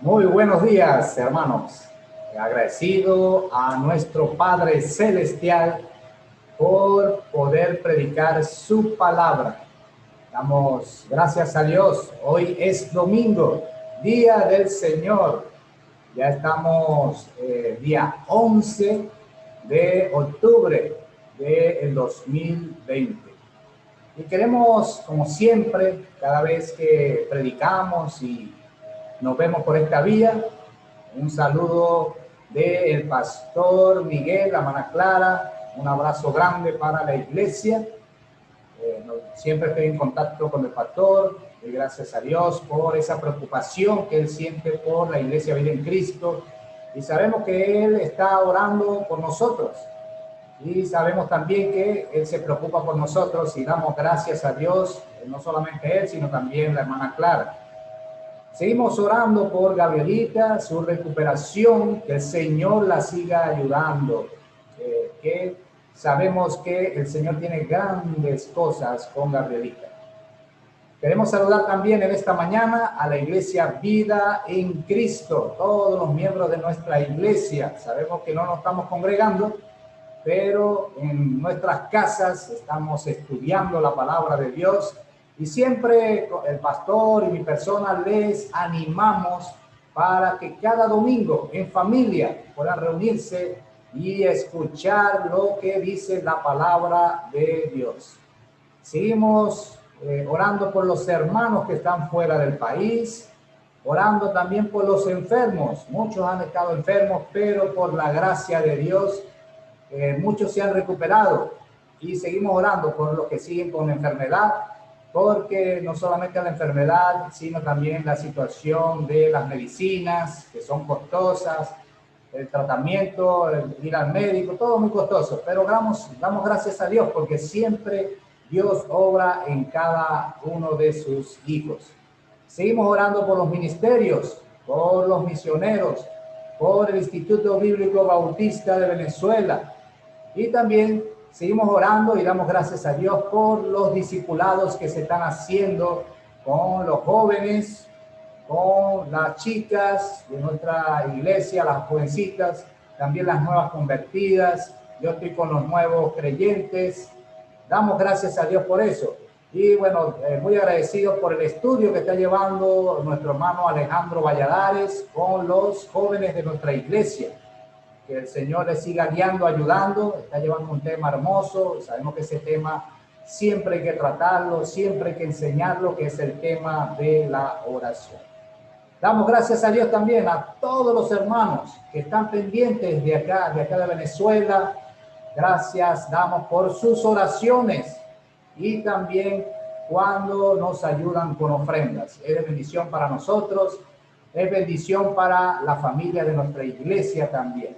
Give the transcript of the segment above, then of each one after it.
Muy buenos días, hermanos. Agradecido a nuestro Padre Celestial por poder predicar su palabra. Damos gracias a Dios. Hoy es domingo, día del Señor. Ya estamos día 11 de octubre del 2020. Y queremos, como siempre, cada vez que predicamos y nos vemos por esta vía, un saludo del pastor Miguel, la hermana Clara, un abrazo grande para la iglesia. Siempre estoy en contacto con el pastor y gracias a Dios por esa preocupación que él siente por la iglesia Vida en Cristo. Y sabemos que él está orando por nosotros. Y sabemos también que él se preocupa por nosotros y damos gracias a Dios, no solamente él, sino también la hermana Clara. Seguimos orando por Gabrielita, su recuperación, que el Señor la siga ayudando, que sabemos que el Señor tiene grandes cosas con Gabrielita. Queremos saludar también en esta mañana a la iglesia Vida en Cristo, todos los miembros de nuestra iglesia. Sabemos que no nos estamos congregando, pero en nuestras casas estamos estudiando la palabra de Dios. Y siempre el pastor y mi persona les animamos para que cada domingo en familia puedan reunirse y escuchar lo que dice la palabra de Dios. Seguimos orando por los hermanos que están fuera del país, orando también por los enfermos. Muchos han estado enfermos, pero por la gracia de Dios, muchos se han recuperado. Y seguimos orando por los que siguen con enfermedad, porque no solamente la enfermedad, sino también la situación de las medicinas, que son costosas, el tratamiento, el ir al médico, todo muy costoso. Pero damos gracias a Dios, porque siempre Dios obra en cada uno de sus hijos. Seguimos orando por los ministerios, por los misioneros, por el Instituto Bíblico Bautista de Venezuela. Y también seguimos orando y damos gracias a Dios por los discipulados que se están haciendo con los jóvenes, con las chicas de nuestra iglesia, las jovencitas, también las nuevas convertidas. Yo estoy con los nuevos creyentes. Damos gracias a Dios por eso. Y bueno, muy agradecido por el estudio que está llevando nuestro hermano Alejandro Valladares con los jóvenes de nuestra iglesia. Que el Señor les siga guiando, ayudando. Está llevando un tema hermoso. Sabemos que ese tema siempre hay que tratarlo, siempre hay que enseñarlo, que es el tema de la oración. Damos gracias a Dios también a todos los hermanos que están pendientes de acá de Venezuela. Gracias damos por sus oraciones y también cuando nos ayudan con ofrendas. Es de bendición para nosotros, es bendición para la familia de nuestra iglesia también.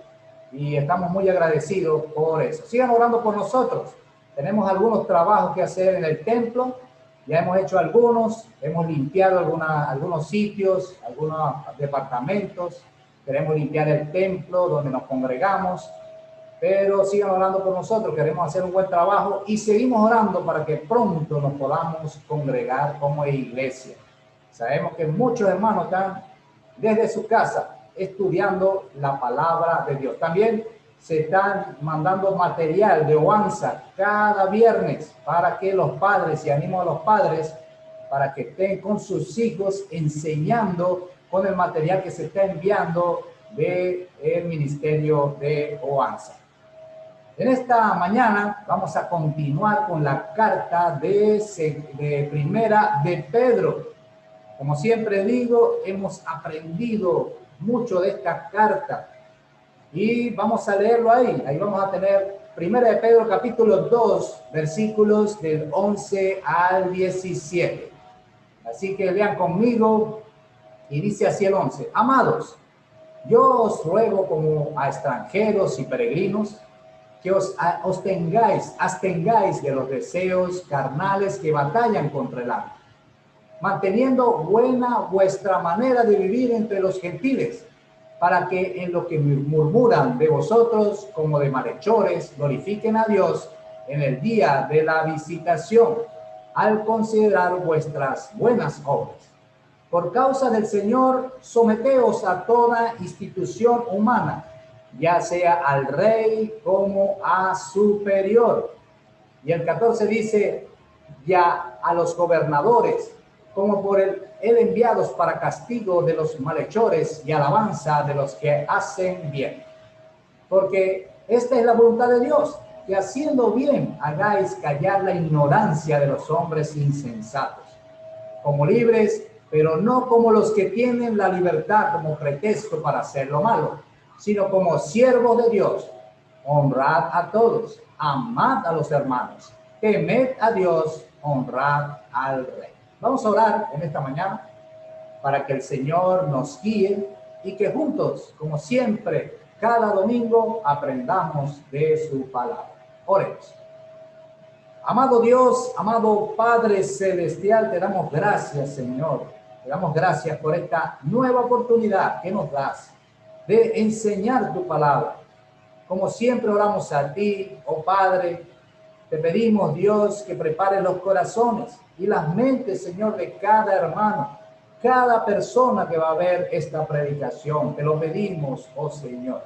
Y estamos muy agradecidos por eso. Sigan orando por nosotros. Tenemos algunos trabajos que hacer en el templo. Ya hemos hecho algunos. Hemos limpiado algunos sitios, algunos departamentos. Queremos limpiar el templo donde nos congregamos. Pero sigan orando por nosotros. Queremos hacer un buen trabajo. Y seguimos orando para que pronto nos podamos congregar como iglesia. Sabemos que muchos hermanos están desde su casa estudiando la palabra de Dios. También se están mandando material de OANSA cada viernes para que los padres, y animo a los padres, para que estén con sus hijos enseñando con el material que se está enviando del ministerio de OANSA. En esta mañana vamos a continuar con la carta de Primera de Pedro. Como siempre digo, hemos aprendido mucho de esta carta y vamos a leerlo ahí. Ahí vamos a tener Primera de Pedro capítulo 2, versículos del 11 al 17. Así que lean conmigo y dice así el 11. Amados, yo os ruego como a extranjeros y peregrinos que os abstengáis de los deseos carnales que batallan contra el alma, manteniendo buena vuestra manera de vivir entre los gentiles, para que en lo que murmuran de vosotros como de malhechores, glorifiquen a Dios en el día de la visitación, al considerar vuestras buenas obras. Por causa del Señor, someteos a toda institución humana, ya sea al rey como a superior. Y el 14 dice, ya a los gobernadores, como por él enviados para castigo de los malhechores y alabanza de los que hacen bien. Porque esta es la voluntad de Dios, que haciendo bien hagáis callar la ignorancia de los hombres insensatos, como libres, pero no como los que tienen la libertad como pretexto para hacer lo malo, sino como siervos de Dios. Honrad a todos, amad a los hermanos, temed a Dios, honrad al Rey. Vamos a orar en esta mañana para que el Señor nos guíe y que juntos, como siempre, cada domingo aprendamos de su palabra. Oremos. Amado Dios, amado Padre Celestial, te damos gracias, Señor. Te damos gracias por esta nueva oportunidad que nos das de enseñar tu palabra. Como siempre oramos a ti, oh Padre, te pedimos, Dios, que prepares los corazones y las mentes, Señor, de cada hermano, cada persona que va a ver esta predicación. Te lo pedimos, oh Señor.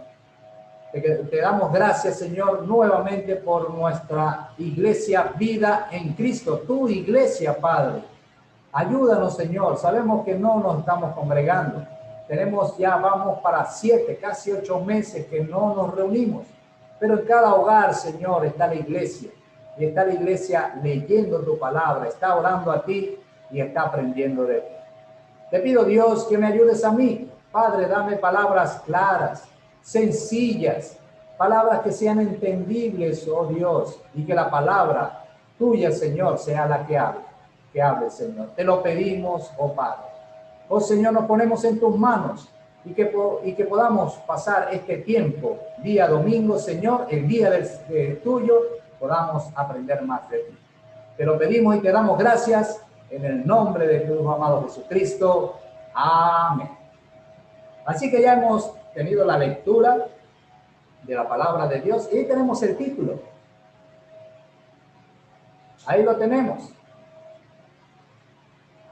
Te damos gracias, Señor, nuevamente por nuestra iglesia Vida en Cristo, tu iglesia, Padre. Ayúdanos, Señor. Sabemos que no nos estamos congregando. Vamos para 7, casi 8 meses que no nos reunimos. Pero en cada hogar, Señor, está la iglesia. Y está la iglesia leyendo tu palabra, está orando a ti y está aprendiendo de ti. Te pido, Dios, que me ayudes a mí. Padre, dame palabras claras, sencillas, palabras que sean entendibles, oh Dios, y que la palabra tuya, Señor, sea la que hable, Señor. Te lo pedimos, oh Padre. Oh Señor, nos ponemos en tus manos y que podamos pasar este tiempo, día domingo, Señor, el día tuyo, podamos aprender más de ti. Te lo pedimos y te damos gracias en el nombre de tu amado Jesucristo. Amén. Así que ya hemos tenido la lectura de la palabra de Dios y ahí tenemos el título. Ahí lo tenemos.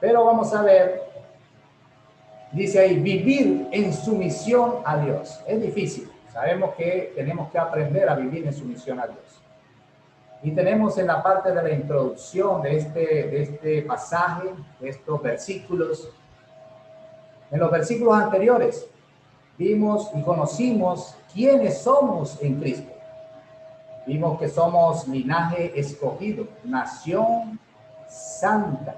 Pero vamos a ver, dice ahí, vivir en sumisión a Dios. Es difícil. Sabemos que tenemos que aprender a vivir en sumisión a Dios. Y tenemos en la parte de la introducción de este pasaje, de estos versículos, en los versículos anteriores, vimos y conocimos quiénes somos en Cristo. Vimos que somos linaje escogido, nación santa,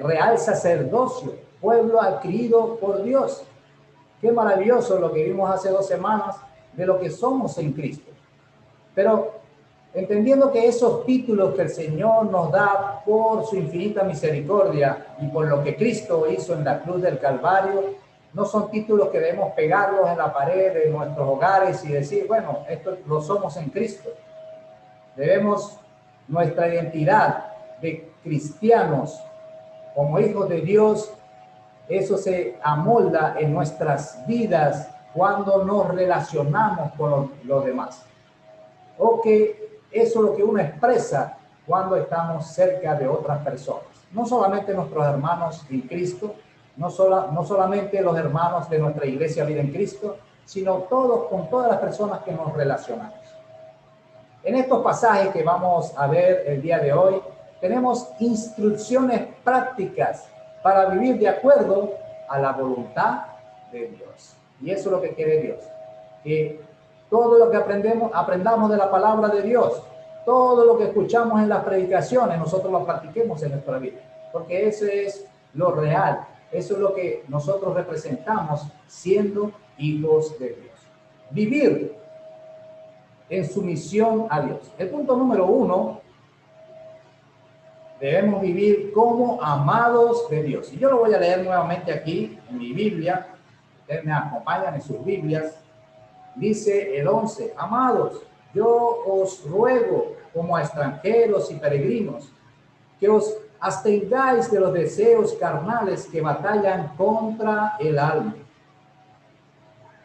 real sacerdocio, pueblo adquirido por Dios. Qué maravilloso lo que vimos hace 2 semanas de lo que somos en Cristo. Pero entendiendo que esos títulos que el Señor nos da por su infinita misericordia y por lo que Cristo hizo en la cruz del Calvario, no son títulos que debemos pegarlos en la pared de nuestros hogares y decir, bueno, esto lo somos en Cristo. Debemos nuestra identidad de cristianos como hijos de Dios, eso se amolda en nuestras vidas cuando nos relacionamos con los demás. O que eso es lo que uno expresa cuando estamos cerca de otras personas. No solamente nuestros hermanos en Cristo, no solamente los hermanos de nuestra iglesia Vida en Cristo, sino todos, con todas las personas que nos relacionamos. En estos pasajes que vamos a ver el día de hoy, tenemos instrucciones prácticas para vivir de acuerdo a la voluntad de Dios. Y eso es lo que quiere Dios. Que todo lo que aprendamos de la palabra de Dios, todo lo que escuchamos en las predicaciones, nosotros lo practiquemos en nuestra vida. Porque eso es lo real. Eso es lo que nosotros representamos siendo hijos de Dios. Vivir en sumisión a Dios. El punto número 1, debemos vivir como amados de Dios. Y yo lo voy a leer nuevamente aquí en mi Biblia. Ustedes me acompañan en sus Biblias. Dice el 11, amados, yo os ruego como a extranjeros y peregrinos que os abstengáis de los deseos carnales que batallan contra el alma,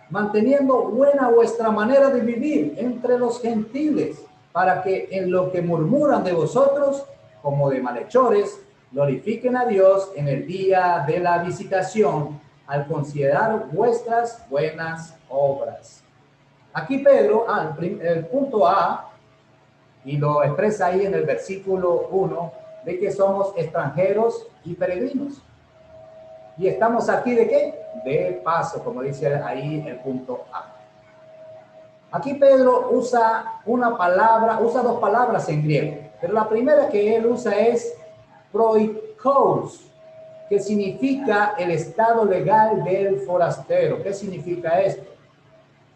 manteniendo buena vuestra manera de vivir entre los gentiles, para que en lo que murmuran de vosotros, como de malhechores, glorifiquen a Dios en el día de la visitación al considerar vuestras buenas obras. Aquí Pedro, el punto A, y lo expresa ahí en el versículo 1, de que somos extranjeros y peregrinos. Y estamos aquí ¿de qué? De paso, como dice ahí el punto A. Aquí Pedro usa dos palabras en griego, pero la primera que él usa es proikos, que significa el estado legal del forastero. ¿Qué significa esto?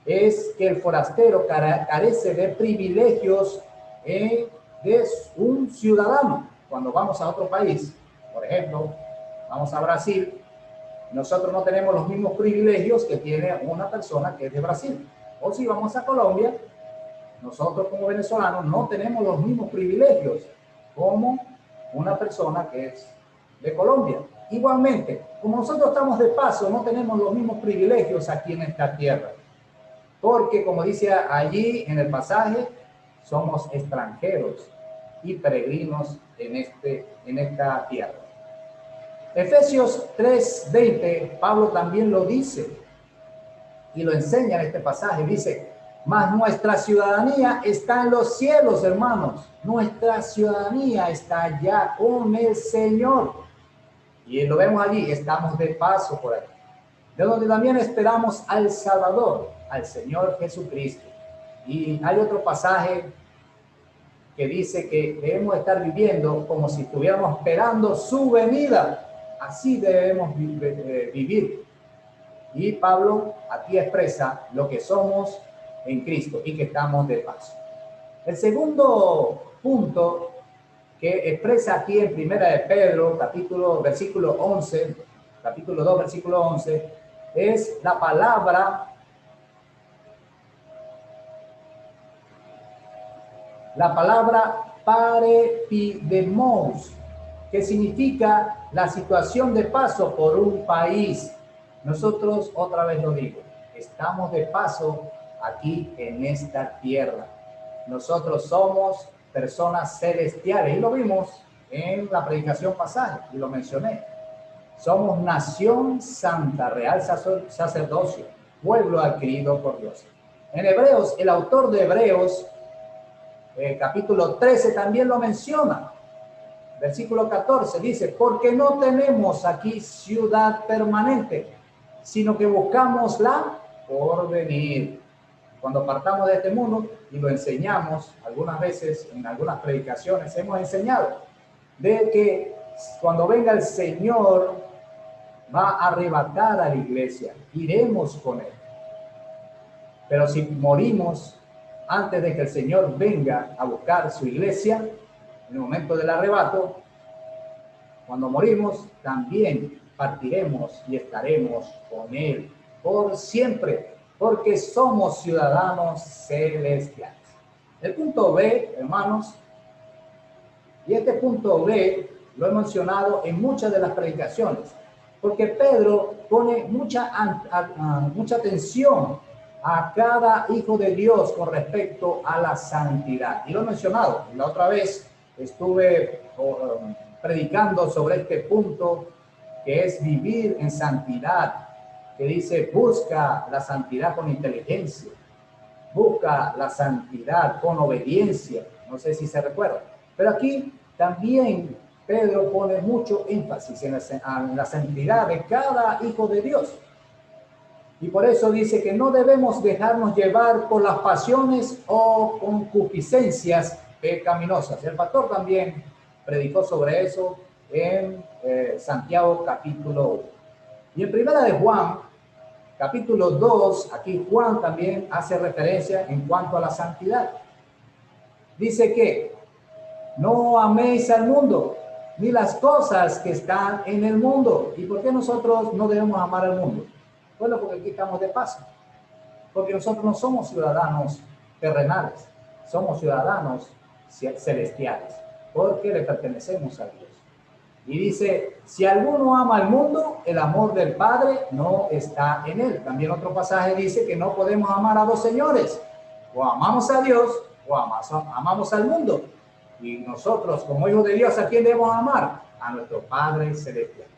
Es que el forastero carece de privilegios de un ciudadano. Cuando vamos a otro país, por ejemplo, vamos a Brasil, nosotros no tenemos los mismos privilegios que tiene una persona que es de Brasil. O si vamos a Colombia, nosotros como venezolanos no tenemos los mismos privilegios como una persona que es de Colombia. Igualmente, como nosotros estamos de paso, no tenemos los mismos privilegios aquí en esta tierra. Porque, como dice allí en el pasaje, somos extranjeros y peregrinos en esta tierra. Efesios 3:20, Pablo también lo dice y lo enseña en este pasaje. Dice, mas nuestra ciudadanía está en los cielos, hermanos. Nuestra ciudadanía está allá con el Señor. Y lo vemos allí, estamos de paso por ahí. De donde también esperamos al Salvador, al Señor Jesucristo. Y hay otro pasaje que dice que debemos estar viviendo como si estuviéramos esperando su venida. Así debemos vivir. Y Pablo aquí expresa lo que somos en Cristo y que estamos de paso. El segundo punto que expresa aquí en Primera de Pedro, capítulo 2, versículo 11, es la palabra parepidemos, que significa la situación de paso por un país. Nosotros, otra vez lo digo, estamos de paso aquí en esta tierra. Nosotros somos personas celestiales y lo vimos en la predicación pasada y lo mencioné. Somos nación santa, real sacerdocio, pueblo adquirido por Dios. En Hebreos, el autor de Hebreos, capítulo 13, también lo menciona. Versículo 14 dice, porque no tenemos aquí ciudad permanente, sino que buscamos la porvenir. Cuando partamos de este mundo, y lo enseñamos algunas veces, en algunas predicaciones hemos enseñado, de que cuando venga el Señor, va a arrebatar a la iglesia, iremos con Él. Pero si morimos antes de que el Señor venga a buscar su iglesia, en el momento del arrebato, cuando morimos, también partiremos y estaremos con Él por siempre, porque somos ciudadanos celestiales. El punto B, hermanos, y este punto B lo he mencionado en muchas de las predicaciones, porque Pedro pone mucha atención a cada hijo de Dios con respecto a la santidad. Y lo he mencionado, la otra vez estuve predicando sobre este punto, que es vivir en santidad, que dice, busca la santidad con inteligencia, busca la santidad con obediencia. No sé si se recuerda, pero aquí también Pedro pone mucho énfasis en la santidad de cada hijo de Dios. Y por eso dice que no debemos dejarnos llevar por las pasiones o concupiscencias pecaminosas. El pastor también predicó sobre eso en Santiago capítulo 1. Y en Primera de Juan, capítulo 2, aquí Juan también hace referencia en cuanto a la santidad. Dice que no améis al mundo, ni las cosas que están en el mundo. ¿Y por qué nosotros no debemos amar al mundo? Bueno, porque aquí estamos de paso. Porque nosotros no somos ciudadanos terrenales, somos ciudadanos celestiales, porque le pertenecemos a Dios. Y dice, si alguno ama al mundo, el amor del Padre no está en él. También otro pasaje dice que no podemos amar a dos señores. O amamos a Dios o amamos al mundo. Y nosotros, como hijos de Dios, ¿a quién debemos amar? a nuestro Padre Celestial.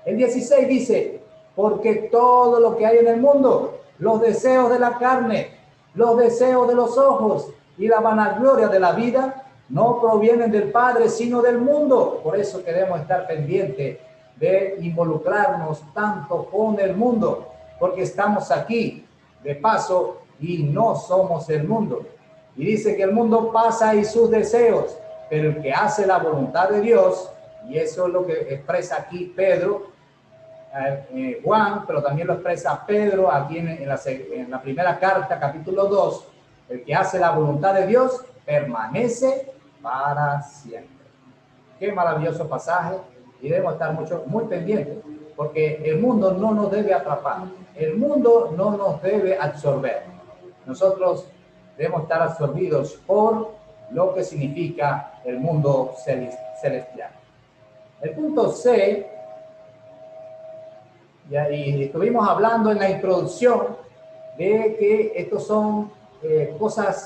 El 16 dice, porque todo lo que hay en el mundo, los deseos de la carne, los deseos de los ojos y la vanagloria de la vida, no provienen del Padre, sino del mundo. Por eso queremos estar pendientes de involucrarnos tanto con el mundo, porque estamos aquí de paso y no somos el mundo. Y dice que el mundo pasa y sus deseos, pero el que hace la voluntad de Dios, y eso es lo que expresa aquí Pedro, Juan, pero también lo expresa Pedro aquí en la primera carta, capítulo 2, el que hace la voluntad de Dios permanece para siempre. Qué maravilloso pasaje, y debemos estar muy pendientes, porque el mundo no nos debe atrapar, el mundo no nos debe absorber. Nosotros debemos estar absorbidos por lo que significa el mundo celestial. El punto C, y estuvimos hablando en la introducción de que estos son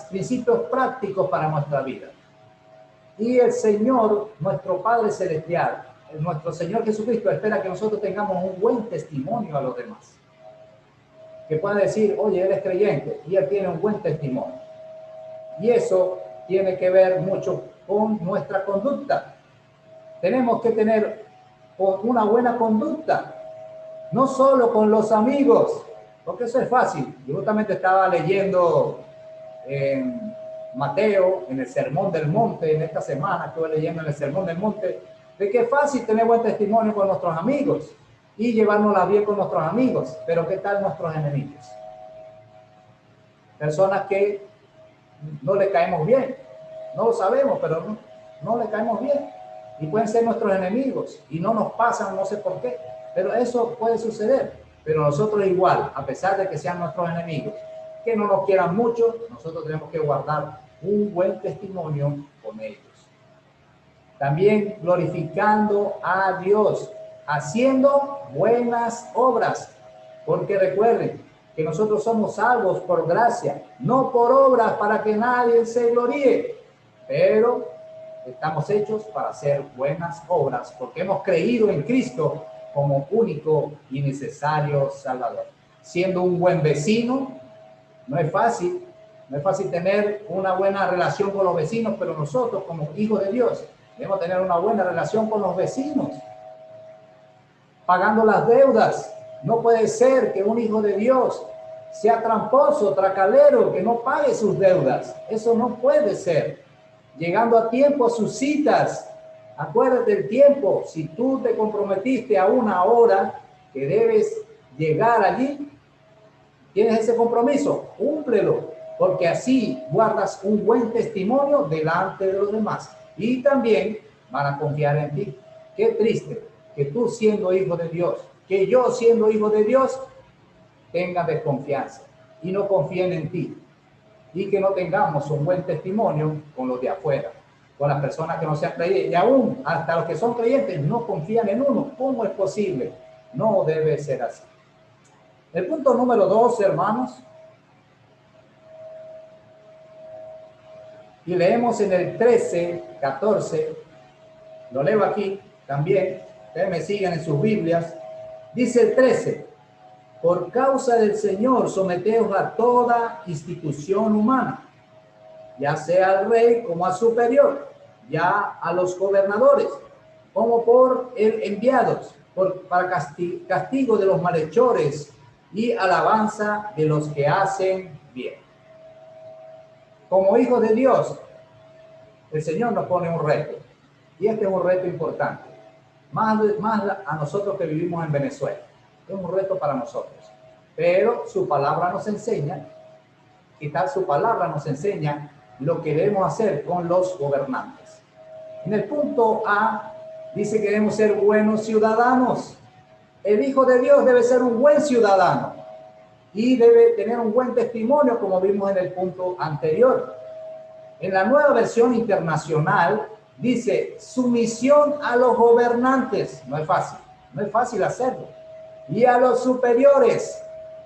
principios prácticos para nuestra vida. Y el Señor, nuestro Padre Celestial, nuestro Señor Jesucristo, espera que nosotros tengamos un buen testimonio a los demás. Que puedan decir, oye, él es creyente y él tiene un buen testimonio. Y eso tiene que ver mucho con nuestra conducta. Tenemos que tener una buena conducta, no solo con los amigos, porque eso es fácil. Yo justamente estaba leyendo en Mateo, en el Sermón del Monte, en esta semana estuve leyendo en el Sermón del Monte, de que es fácil tener buen testimonio con nuestros amigos y llevárnosla bien con nuestros amigos, pero ¿qué tal nuestros enemigos? Personas que no le caemos bien, no lo sabemos, pero no le caemos bien, y pueden ser nuestros enemigos, y no nos pasan, no sé por qué, pero eso puede suceder. Pero nosotros igual, a pesar de que sean nuestros enemigos, que no nos quieran mucho, nosotros tenemos que guardar un buen testimonio con ellos. También glorificando a Dios, haciendo buenas obras, porque recuerden que nosotros somos salvos por gracia, no por obras para que nadie se gloríe, pero estamos hechos para hacer buenas obras, porque hemos creído en Cristo como único y necesario Salvador. Siendo un buen vecino, no es fácil tener una buena relación con los vecinos, pero nosotros como hijos de Dios debemos tener una buena relación con los vecinos, pagando las deudas. No puede ser que un hijo de Dios sea tramposo, tracalero, que no pague sus deudas. Eso no puede ser. Llegando a tiempo a sus citas. Acuérdate del tiempo. Si tú te comprometiste a una hora que debes llegar allí, tienes ese compromiso, cúmplelo, porque así guardas un buen testimonio delante de los demás y también van a confiar en ti. Qué triste que tú siendo hijo de Dios, que yo siendo hijo de Dios, tenga desconfianza y no confíen en ti, y que no tengamos un buen testimonio con los de afuera, con las personas que no sean creyentes, y aún hasta los que son creyentes no confían en uno. ¿Cómo es posible? No debe ser así. El punto número 2, hermanos, y leemos en el 13, 14, lo leo aquí también, ustedes me sigan en sus Biblias, dice el 13, por causa del Señor someteos a toda institución humana, ya sea al rey como al superior, ya a los gobernadores, como por el enviados, para castigo de los malhechores y alabanza de los que hacen bien. Como hijos de Dios, el Señor nos pone un reto, y este es un reto importante, más a nosotros que vivimos en Venezuela. Es un reto para nosotros, pero su palabra nos enseña, quizás su palabra nos enseña lo que debemos hacer con los gobernantes. En el punto A dice que debemos ser buenos ciudadanos. El hijo de Dios debe ser un buen ciudadano y debe tener un buen testimonio, como vimos en el punto anterior. En la Nueva Versión Internacional dice sumisión a los gobernantes. No es fácil hacerlo. Y a los superiores,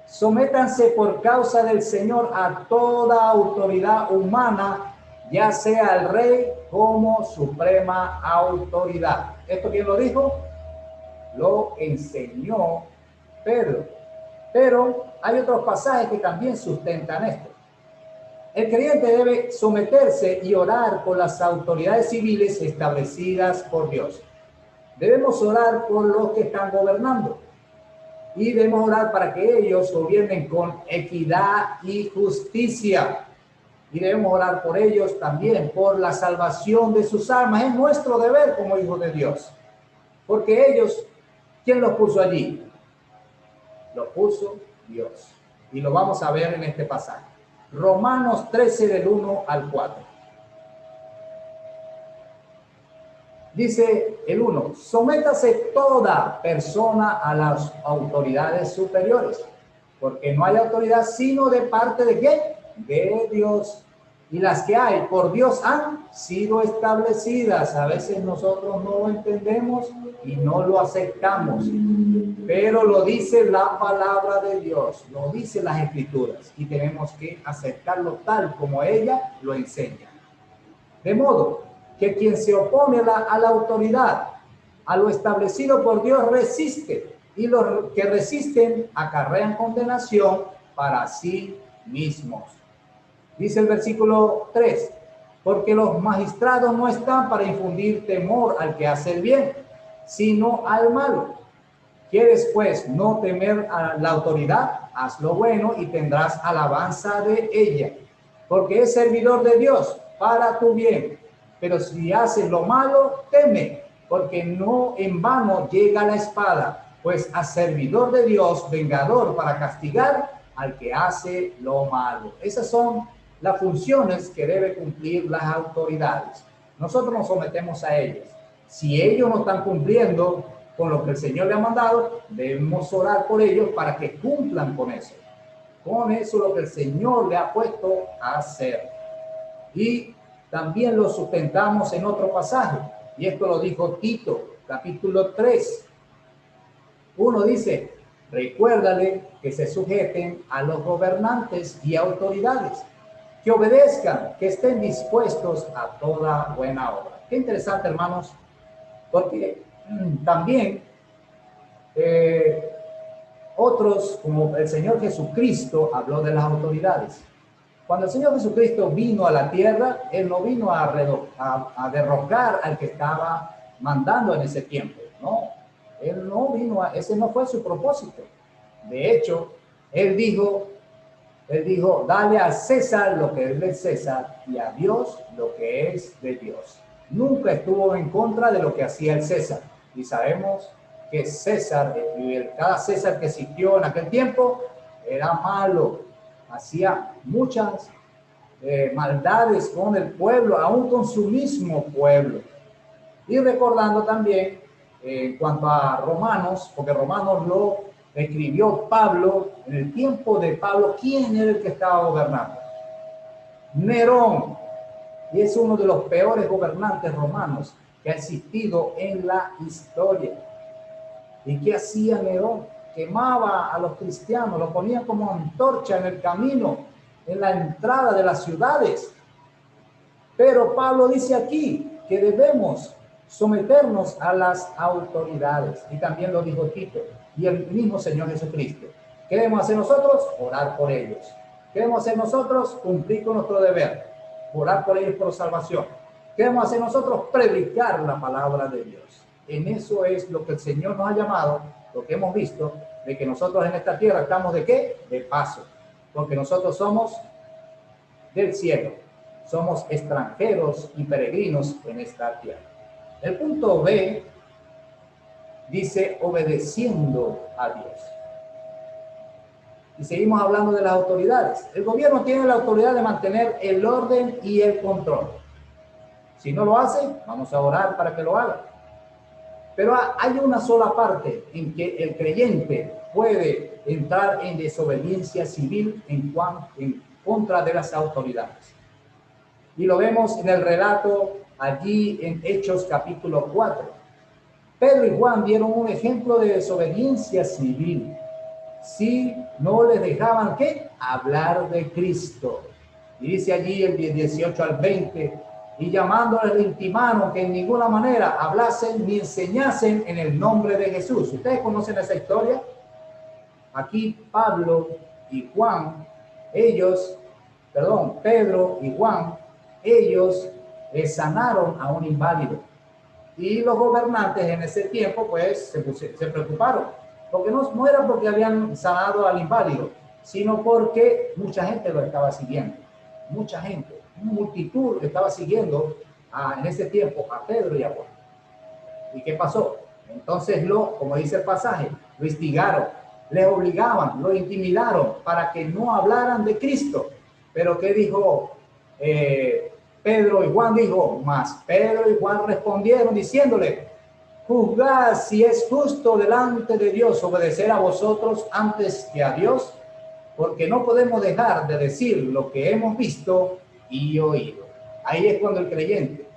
sométanse por causa del Señor a toda autoridad humana, ya sea el rey como suprema autoridad. ¿Esto quién lo dijo? Lo enseñó Pedro. Pero hay otros pasajes que también sustentan esto. El creyente debe someterse y orar por las autoridades civiles establecidas por Dios. Debemos orar por los que están gobernando y debemos orar para que ellos gobiernen con equidad y justicia. Y debemos orar por ellos también, por la salvación de sus almas. Es nuestro deber como hijos de Dios. Porque ellos, ¿quién los puso allí? Los puso Dios. Y lo vamos a ver en este pasaje. Romanos 13 del 1 al 4. Dice el 1, sométase toda persona a las autoridades superiores, porque no hay autoridad sino de parte de ¿quién? De Dios. Y las que hay por Dios han sido establecidas. A veces nosotros no lo entendemos y no lo aceptamos, pero lo dice la palabra de Dios, lo dice las Escrituras y tenemos que aceptarlo tal como ella lo enseña. De modo que quien se opone a la autoridad, a lo establecido por Dios, resiste, y los que resisten acarrean condenación para sí mismos. Dice el versículo 3, porque los magistrados no están para infundir temor al que hace el bien, sino al malo. ¿Quieres pues no temer a la autoridad? Haz lo bueno y tendrás alabanza de ella, porque es servidor de Dios para tu bien. Pero si haces lo malo, teme, porque no en vano llega la espada, pues a servidor de Dios, vengador para castigar al que hace lo malo. Esas son las funciones que deben cumplir las autoridades. Nosotros nos sometemos a ellas. Si ellos no están cumpliendo con lo que el Señor le ha mandado, debemos orar por ellos para que cumplan con eso. Con eso lo que el Señor le ha puesto a hacer. Y también lo sustentamos en otro pasaje, y esto lo dijo Tito, capítulo 3. Uno dice, recuérdale que se sujeten a los gobernantes y autoridades, que obedezcan, que estén dispuestos a toda buena obra. Qué interesante, hermanos, porque también otros, como el Señor Jesucristo, habló de las autoridades. Cuando el Señor Jesucristo vino a la tierra, Él no vino a derrocar al que estaba mandando en ese tiempo, ¿no? Él no vino ese no fue su propósito. De hecho, Él dijo, dale a César lo que es de César y a Dios lo que es de Dios. Nunca estuvo en contra de lo que hacía el César. Y sabemos que César, cada César que existió en aquel tiempo, era malo. Hacía muchas maldades con el pueblo, aún con su mismo pueblo. Y recordando también, en cuanto a Romanos, porque Romanos lo escribió Pablo, en el tiempo de Pablo, ¿quién era el que estaba gobernando? Nerón. Y es uno de los peores gobernantes romanos que ha existido en la historia. ¿Y qué hacía Nerón? Quemaba a los cristianos, los ponía como antorcha en el camino, en la entrada de las ciudades. Pero Pablo dice aquí que debemos someternos a las autoridades. Y también lo dijo Tito y el mismo Señor Jesucristo. ¿Qué debemos hacer nosotros? Orar por ellos. ¿Qué debemos hacer nosotros? Cumplir con nuestro deber. Orar por ellos por salvación. ¿Qué debemos hacer nosotros? Predicar la palabra de Dios. En eso es lo que el Señor nos ha llamado, lo que hemos visto, de que nosotros en esta tierra estamos ¿de qué? De paso. Porque nosotros somos del cielo. Somos extranjeros y peregrinos en esta tierra. El punto B dice obedeciendo a Dios. Y seguimos hablando de las autoridades. El gobierno tiene la autoridad de mantener el orden y el control. Si no lo hace, vamos a orar para que lo haga. Pero hay una sola parte en que el creyente puede entrar en desobediencia civil en contra de las autoridades. Y lo vemos en el relato allí en Hechos capítulo 4. Pedro y Juan dieron un ejemplo de desobediencia civil. Si no les dejaban, ¿qué? Hablar de Cristo. Y dice allí el 18 al 20, y llamándoles le intimaron que en ninguna manera hablasen ni enseñasen en el nombre de Jesús. ¿Ustedes conocen esa historia? Aquí Pedro y Juan, ellos sanaron a un inválido. Y los gobernantes en ese tiempo pues se preocuparon, porque no era porque habían sanado al inválido, sino porque mucha gente lo estaba siguiendo. Mucha gente, una multitud estaba siguiendo en ese tiempo a Pedro y a Juan. ¿Y qué pasó? Entonces como dice el pasaje, lo instigaron, les obligaban, lo intimidaron para que no hablaran de Cristo. Pero ¿qué dijo Pedro y Juan? Dijo, mas Pedro y Juan respondieron diciéndole, juzgad si es justo delante de Dios obedecer a vosotros antes que a Dios, porque no podemos dejar de decir lo que hemos visto y oído. Ahí es cuando el creyente,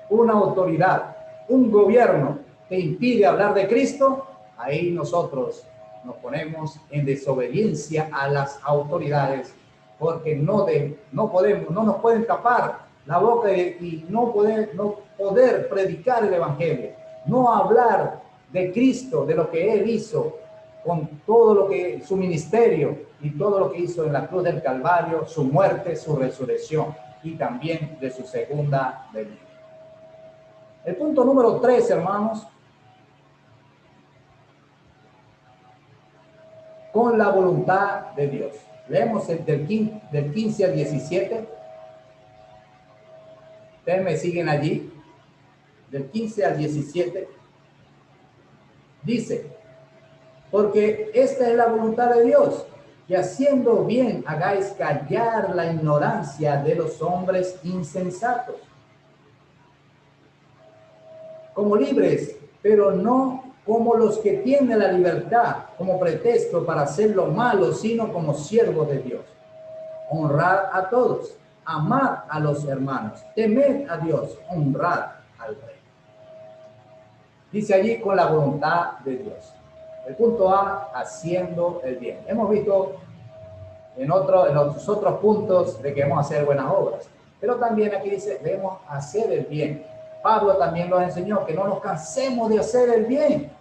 una autoridad, un gobierno te impide hablar de Cristo, ahí nosotros nos ponemos en desobediencia a las autoridades, porque no nos pueden tapar la boca y no poder predicar el evangelio, no hablar de Cristo, de lo que Él hizo con todo lo que su ministerio y todo lo que hizo en la cruz del Calvario, su muerte, su resurrección y también de su segunda venida. El punto número 3, hermanos, con la voluntad de Dios. Leemos del 15 al 17. Ustedes me siguen allí. Del 15 al 17. Dice, porque esta es la voluntad de Dios, que haciendo bien hagáis callar la ignorancia de los hombres insensatos, como libres, pero no como los que tienen la libertad como pretexto para hacer lo malo, sino como siervos de Dios. Honrad a todos, amad a los hermanos, temed a Dios, honrad al rey. Dice allí con la voluntad de Dios. El punto A, haciendo el bien. Hemos visto en los otros puntos de que debemos hacer buenas obras, pero también aquí dice, debemos hacer el bien. Pablo también nos enseñó que no nos cansemos de hacer el bien,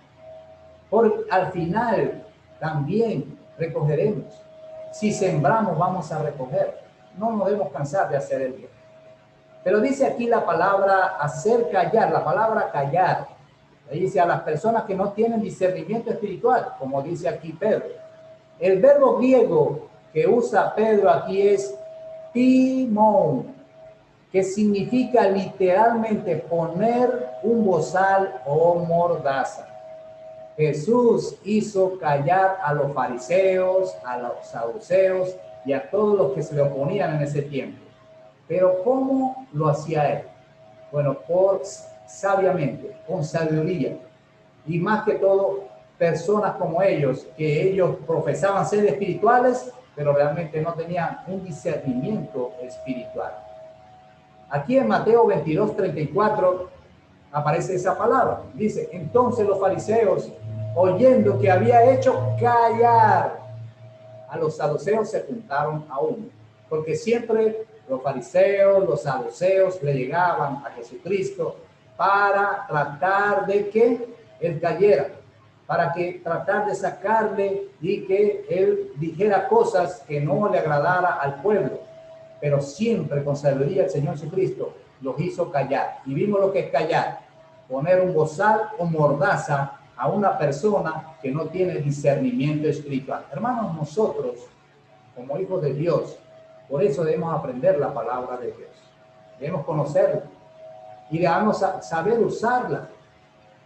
porque al final también recogeremos. Si sembramos, vamos a recoger. No nos debemos cansar de hacer el bien. Pero dice aquí la palabra hacer callar, la palabra callar. Le dice a las personas que no tienen discernimiento espiritual, como dice aquí Pedro. El verbo griego que usa Pedro aquí es timón, que significa literalmente poner un bozal o mordaza. Jesús hizo callar a los fariseos, a los saduceos y a todos los que se le oponían en ese tiempo. Pero ¿cómo lo hacía él? Bueno, sabiamente, con sabiduría, y más que todo personas como ellos, que ellos profesaban ser espirituales, pero realmente no tenían un discernimiento espiritual. Aquí en Mateo 22:34 aparece esa palabra. Dice, entonces los fariseos, oyendo que había hecho callar a los saduceos, se juntaron a uno, porque siempre los fariseos, los saduceos le llegaban a Jesucristo para tratar de que él cayera, para que tratar de sacarle y que él dijera cosas que no le agradara al pueblo. Pero siempre con sabiduría el Señor Jesucristo los hizo callar. Y vimos lo que es callar: poner un bozal o mordaza a una persona que no tiene discernimiento espiritual. Hermanos, nosotros como hijos de Dios, por eso debemos aprender la palabra de Dios, debemos conocerla y debemos saber usarla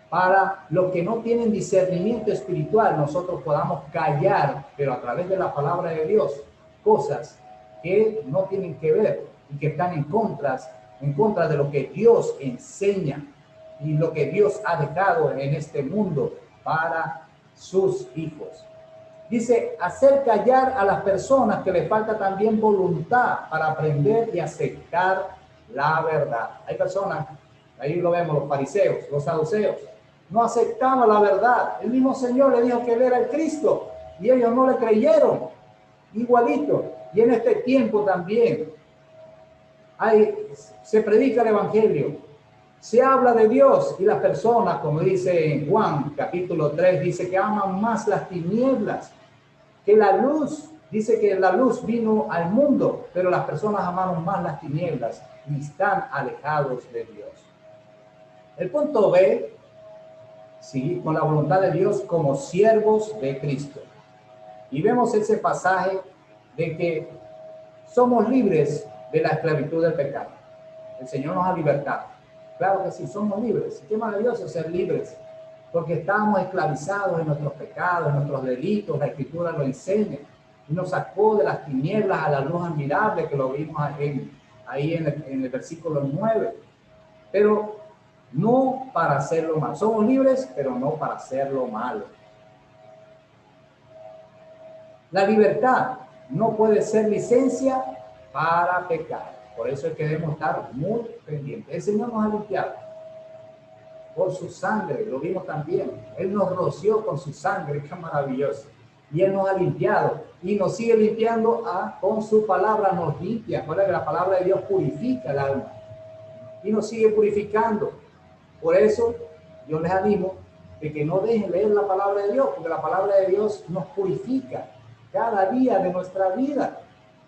para los que no tienen discernimiento espiritual. Nosotros podamos callar, pero a través de la palabra de Dios, cosas que no tienen que ver y que están en contra de lo que Dios enseña y lo que Dios ha dejado en este mundo para sus hijos. Dice, hacer callar a las personas que les falta también voluntad para aprender y aceptar la verdad. Hay personas, ahí lo vemos, los fariseos, los saduceos, no aceptaban la verdad. El mismo Señor le dijo que Él era el Cristo y ellos no le creyeron. Igualito. Y en este tiempo también se predica el evangelio, se habla de Dios y las personas, como dice en Juan capítulo 3, dice que aman más las tinieblas que la luz. Dice que la luz vino al mundo, pero las personas amaron más las tinieblas y están alejados de Dios. El punto B, sí, con la voluntad de Dios como siervos de Cristo. Y vemos ese pasaje de que somos libres de la esclavitud del pecado. El Señor nos ha libertado. Claro que sí, somos libres. Qué maravilloso ser libres, porque estábamos esclavizados en nuestros pecados, en nuestros delitos. La Escritura lo enseña. Y nos sacó de las tinieblas a la luz admirable, que lo vimos ahí en el versículo 9. Pero no para hacerlo mal. Somos libres, pero no para hacerlo malo. La libertad no puede ser licencia para pecar. Por eso es que debemos estar muy pendientes. El Señor nos ha limpiado por su sangre, lo vimos también. Él nos roció con su sangre, qué maravilloso. Y Él nos ha limpiado y nos sigue limpiando con su palabra, nos limpia. Recuerda que la palabra de Dios purifica el alma y nos sigue purificando. Por eso yo les animo de que no dejen leer la palabra de Dios, porque la palabra de Dios nos purifica cada día de nuestra vida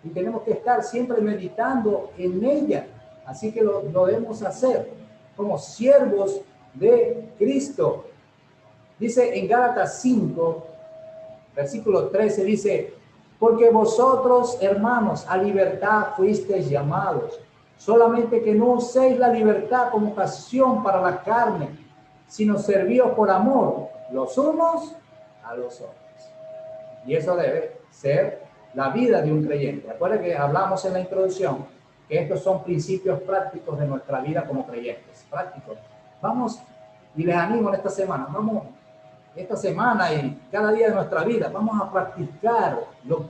y tenemos que estar siempre meditando en ella. Así que lo debemos hacer como siervos de Cristo. Dice en Gálatas 5, versículo 13, dice: porque vosotros, hermanos, a libertad fuisteis llamados, solamente que no uséis la libertad como ocasión para la carne, sino servíos por amor los unos a los otros. Y eso debe ser la vida de un creyente. Recuerden que hablamos en la introducción que estos son principios prácticos de nuestra vida como creyentes. Prácticos. Vamos, y les animo en esta semana, vamos, esta semana y cada día de nuestra vida, vamos a practicar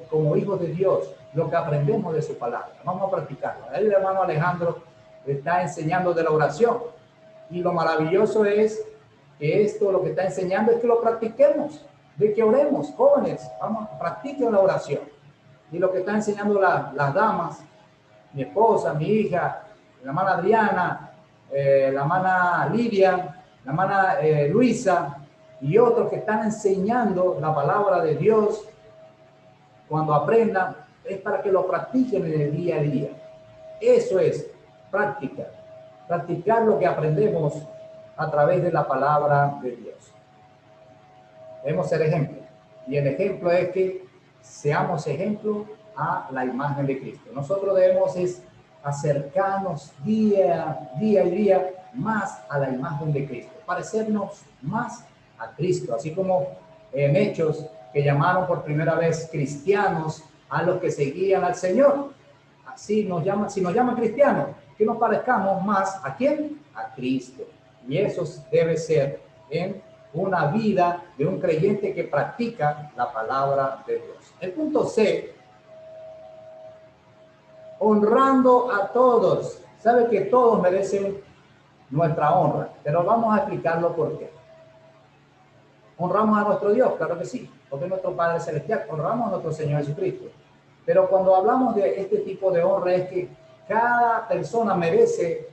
como hijos de Dios, lo que aprendemos de su palabra. Vamos a practicarlo. Ahí el hermano Alejandro está enseñando de la oración. Y lo maravilloso es que esto lo que está enseñando es que lo practiquemos, de que oremos, jóvenes, vamos, practiquen la oración. Y lo que está enseñando las damas, mi esposa, mi hija, la hermana Adriana, la hermana Lidia, la hermana Luisa y otros que están enseñando la palabra de Dios, cuando aprendan, es para que lo practiquen en el día a día. Eso es práctica, practicar lo que aprendemos a través de la palabra de Dios. Debemos ser ejemplo, y el ejemplo es que seamos ejemplo a la imagen de Cristo. Nosotros debemos acercarnos día y día más a la imagen de Cristo, parecernos más a Cristo, así como en Hechos que llamaron por primera vez cristianos a los que seguían al Señor. Así nos llaman, si nos llaman cristianos, que nos parezcamos más ¿a quién? A Cristo. Y eso debe ser en una vida de un creyente que practica la palabra de Dios. El punto C, honrando a todos. Sabe que todos merecen nuestra honra, pero vamos a explicarlo por qué. Honramos a nuestro Dios, claro que sí, porque es nuestro Padre Celestial. Honramos a nuestro Señor Jesucristo. Pero cuando hablamos de este tipo de honra es que cada persona merece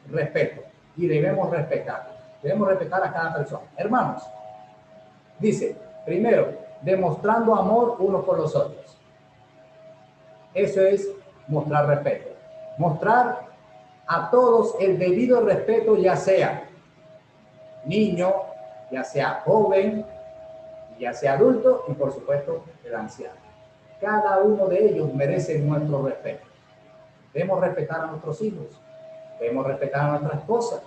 respeto y debemos respetarlo. Debemos respetar a cada persona. Hermanos, dice, primero, demostrando amor unos por los otros. Eso es mostrar respeto. Mostrar a todos el debido respeto, ya sea niño, ya sea joven, ya sea adulto y por supuesto el anciano. Cada uno de ellos merece nuestro respeto. Debemos respetar a nuestros hijos. Debemos respetar a nuestra esposa.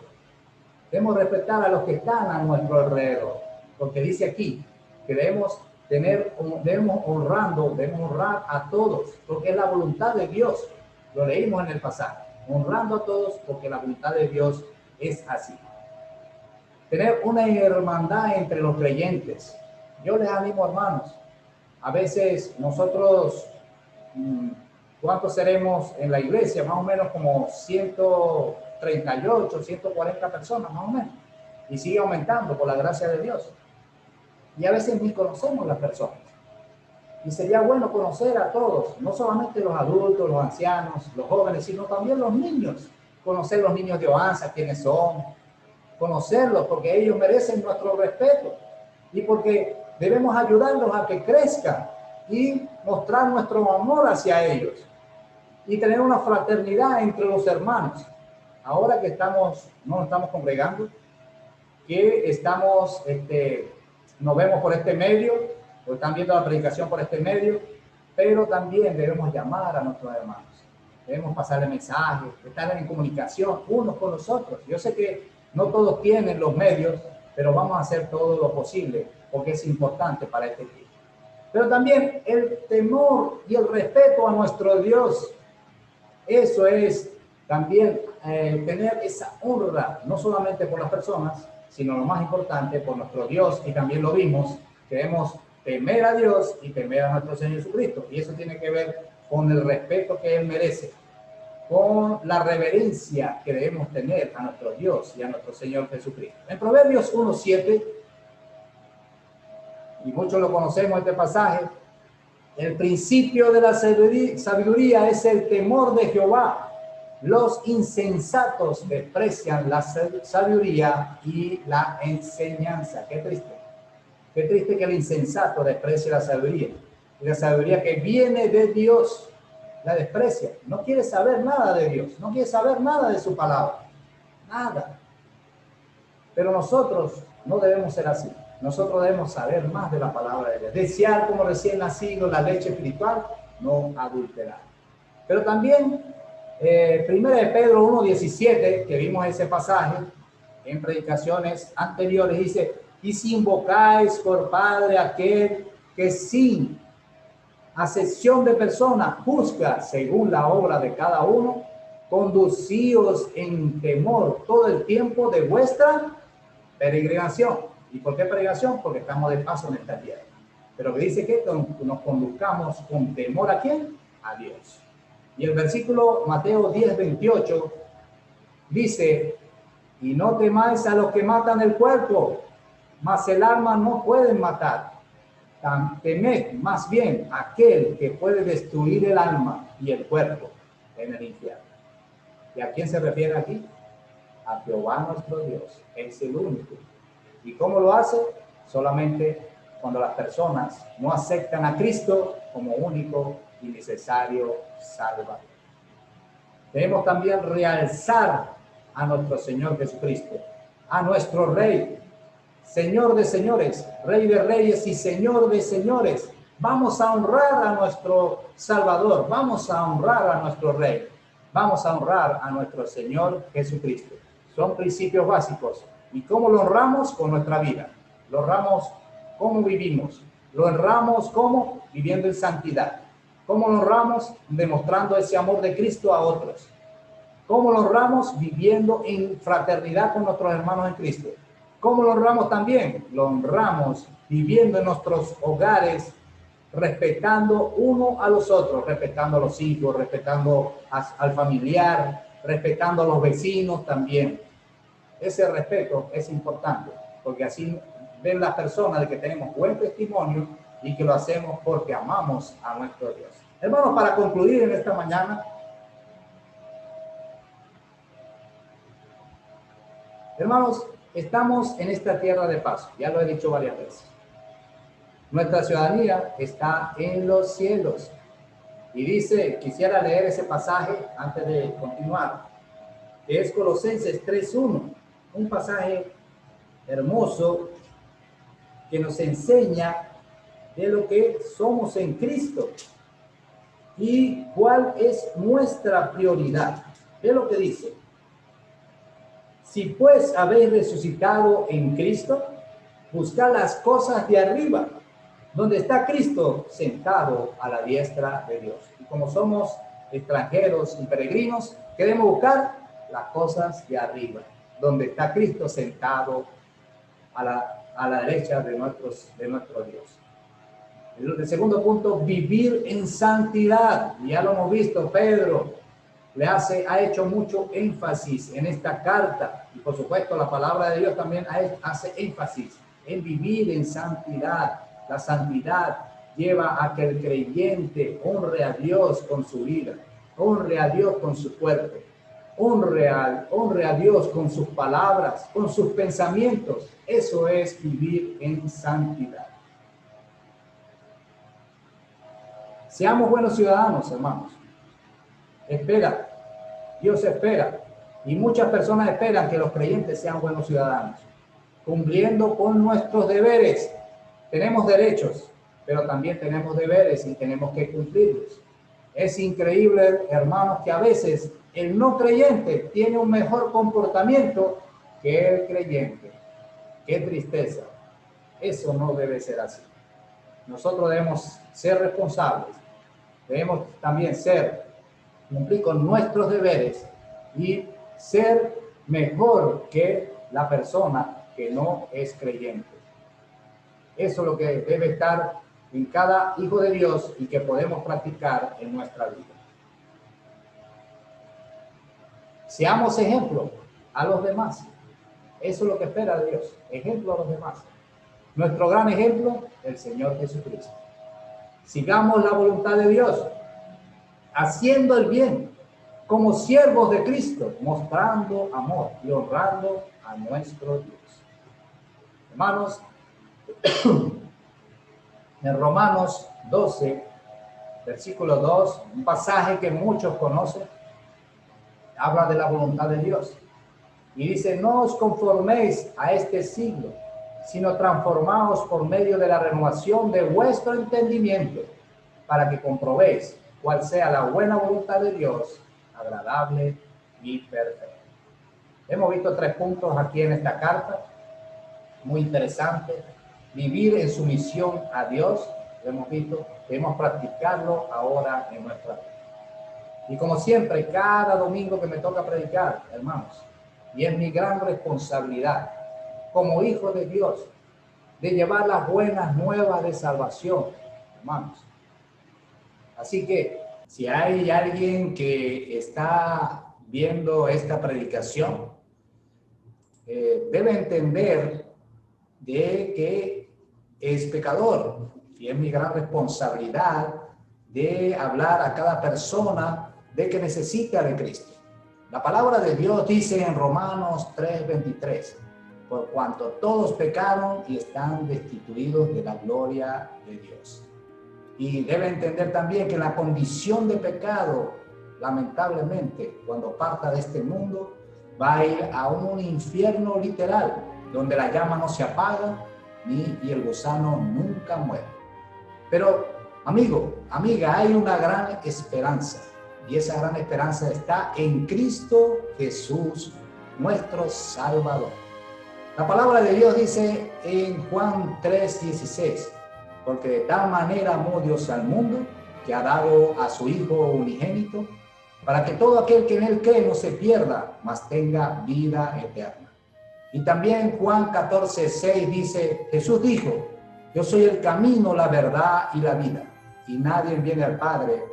Debemos respetar a los que están a nuestro alrededor, porque dice aquí que debemos honrar a todos, porque es la voluntad de Dios. Lo leímos en el pasaje, honrando a todos, porque la voluntad de Dios es así. Tener una hermandad entre los creyentes. Yo les animo, hermanos, a veces nosotros, ¿cuántos seremos en la iglesia? Más o menos como 138, 140 personas más o menos, y sigue aumentando por la gracia de Dios, y a veces ni conocemos las personas, Y sería bueno conocer a todos, no solamente los adultos, los ancianos, los jóvenes, sino también los niños. Conocer los niños de Oanza, quiénes son, conocerlos, porque ellos merecen nuestro respeto y porque debemos ayudarlos a que crezcan y mostrar nuestro amor hacia ellos y tener una fraternidad entre los hermanos. Ahora que no nos estamos congregando, que nos vemos por este medio, o están viendo la predicación por este medio, pero también debemos llamar a nuestros hermanos. Debemos pasarle mensajes, estar en comunicación unos con los otros. Yo sé que no todos tienen los medios, pero vamos a hacer todo lo posible, porque es importante para este tiempo. Pero también el temor y el respeto a nuestro Dios. Eso es también tener esa honra, no solamente por las personas, sino lo más importante, por nuestro Dios, y también lo vimos, que debemos temer a Dios y temer a nuestro Señor Jesucristo. Y eso tiene que ver con el respeto que Él merece, con la reverencia que debemos tener a nuestro Dios y a nuestro Señor Jesucristo. En Proverbios 1:7, y muchos lo conocemos este pasaje, el principio de la sabiduría es el temor de Jehová. Los insensatos desprecian la sabiduría y la enseñanza. Qué triste. Qué triste que el insensato desprecie la sabiduría. Y la sabiduría que viene de Dios la desprecia. No quiere saber nada de Dios. No quiere saber nada de su palabra. Nada. Pero nosotros no debemos ser así. Nosotros debemos saber más de la palabra de Dios. Desear como recién nacido la leche espiritual, no adulterar. Pero también, 1 de Pedro 1:17, que vimos ese pasaje en predicaciones anteriores, dice: y si invocáis por Padre aquel que sin acepción de persona juzga según la obra de cada uno, conducíos en temor todo el tiempo de vuestra peregrinación. ¿Y por qué peregrinación? Porque estamos de paso en esta tierra. Pero que dice que nos conduzcamos con temor ¿a quién? A Dios. Y el versículo Mateo 10:28 dice: y no temáis a los que matan el cuerpo, mas el alma no pueden matar. Temed más bien aquel que puede destruir el alma y el cuerpo en el infierno. ¿Y a quién se refiere aquí? A Jehová nuestro Dios. Es el único. ¿Y cómo lo hace? Solamente cuando las personas no aceptan a Cristo como único y necesario Salvador. Debemos también realzar a nuestro Señor Jesucristo, a nuestro Rey, Señor de señores, Rey de reyes y Señor de señores. Vamos a honrar a nuestro Salvador, vamos a honrar a nuestro Rey, vamos a honrar a nuestro Señor Jesucristo. Son principios básicos. ¿Y cómo lo honramos? Con nuestra vida. Lo honramos cómo vivimos. Lo honramos cómo viviendo en santidad. ¿Cómo lo honramos? Demostrando ese amor de Cristo a otros. ¿Cómo lo honramos? Viviendo en fraternidad con nuestros hermanos en Cristo. ¿Cómo lo honramos también? Lo honramos viviendo en nuestros hogares, respetando uno a los otros, respetando a los hijos, respetando al familiar, respetando a los vecinos también. Ese respeto es importante, porque así ven las personas de que tenemos buen testimonio y que lo hacemos porque amamos a nuestro Dios. Hermanos, para concluir en esta mañana, hermanos, estamos en esta tierra de paso, ya lo he dicho varias veces. Nuestra ciudadanía está en los cielos. Y dice, quisiera leer ese pasaje antes de continuar, que es Colosenses 3:1. Un pasaje hermoso que nos enseña de lo que somos en Cristo y cuál es nuestra prioridad. ¿Qué es lo que dice? Si pues habéis resucitado en Cristo, buscad las cosas de arriba, donde está Cristo sentado a la diestra de Dios. Y como somos extranjeros y peregrinos, queremos buscar las cosas de arriba, donde está Cristo sentado a la derecha de nuestro Dios. El segundo punto, vivir en santidad. Ya lo hemos visto, Pedro ha hecho mucho énfasis en esta carta. Y por supuesto la palabra de Dios también hace énfasis en vivir en santidad. La santidad lleva a que el creyente honre a Dios con su vida, honre a Dios con su cuerpo, honre a Dios con sus palabras, con sus pensamientos. Eso es vivir en santidad. Seamos buenos ciudadanos, hermanos. Dios espera, y muchas personas esperan que los creyentes sean buenos ciudadanos, cumpliendo con nuestros deberes. Tenemos derechos, pero también tenemos deberes y tenemos que cumplirlos. Es increíble, hermanos, que a veces el no creyente tiene un mejor comportamiento que el creyente. ¡Qué tristeza! Eso no debe ser así. Nosotros debemos ser responsables. Debemos también cumplir con nuestros deberes y ser mejor que la persona que no es creyente. Eso es lo que debe estar en cada hijo de Dios y que podemos practicar en nuestra vida. Seamos ejemplo a los demás. Eso es lo que espera Dios, ejemplo a los demás. Nuestro gran ejemplo, el Señor Jesucristo. Sigamos la voluntad de Dios, haciendo el bien, como siervos de Cristo, mostrando amor y honrando a nuestro Dios. Hermanos, en Romanos 12, versículo 2, un pasaje que muchos conocen, habla de la voluntad de Dios. Y dice, no os conforméis a este siglo, sino transformaos por medio de la renovación de vuestro entendimiento, para que comprobéis cuál sea la buena voluntad de Dios, agradable y perfecta. Hemos visto 3 puntos aquí en esta carta, muy interesante. Vivir en sumisión a Dios, lo hemos visto, debemos practicarlo ahora en nuestra vida. Y como siempre, cada domingo que me toca predicar, hermanos, y es mi gran responsabilidad como hijo de Dios, de llevar las buenas nuevas de salvación, hermanos. Así que, si hay alguien que está viendo esta predicación, debe entender de que es pecador y es mi gran responsabilidad de hablar a cada persona de que necesita de Cristo. La palabra de Dios dice en Romanos 3:23, por cuanto todos pecaron y están destituidos de la gloria de Dios. Y debe entender también que la condición de pecado, lamentablemente, cuando parta de este mundo, va a ir a un infierno literal, donde la llama no se apaga y el gusano nunca muere. Pero, amigo, amiga, hay una gran esperanza. Y esa gran esperanza está en Cristo Jesús, nuestro Salvador. La palabra de Dios dice en Juan 3:16, porque de tal manera amó Dios al mundo, que ha dado a su Hijo unigénito, para que todo aquel que en él cree no se pierda, mas tenga vida eterna. Y también Juan 14:6 dice, Jesús dijo, yo soy el camino, la verdad y la vida, y nadie viene al Padre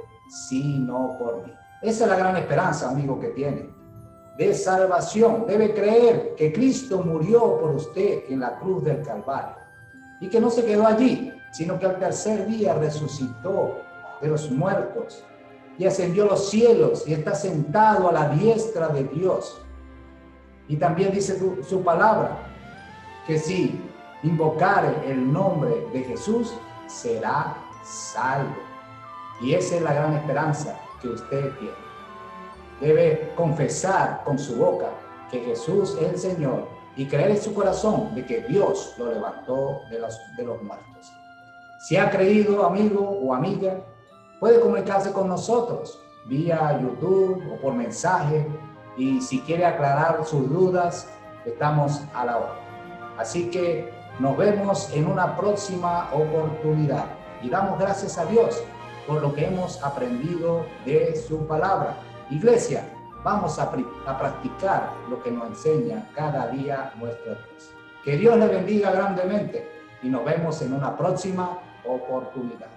sino por mí. Esa es la gran esperanza, amigo, que tiene, de salvación. Debe creer que Cristo murió por usted en la cruz del Calvario, y que no se quedó allí, sino que al tercer día resucitó de los muertos, y ascendió a los cielos, y está sentado a la diestra de Dios. Y también dice su palabra, que si invocare el nombre de Jesús, será salvo. Y esa es la gran esperanza que usted tiene. Debe confesar con su boca que Jesús es el Señor y creer en su corazón de que Dios lo levantó de los muertos. Si ha creído, amigo o amiga, puede comunicarse con nosotros vía YouTube o por mensaje, y si quiere aclarar sus dudas, estamos a la hora. Así que nos vemos en una próxima oportunidad y damos gracias a Dios por lo que hemos aprendido de su palabra. Iglesia, vamos a practicar lo que nos enseña cada día nuestro Dios. Que Dios le bendiga grandemente y nos vemos en una próxima oportunidad.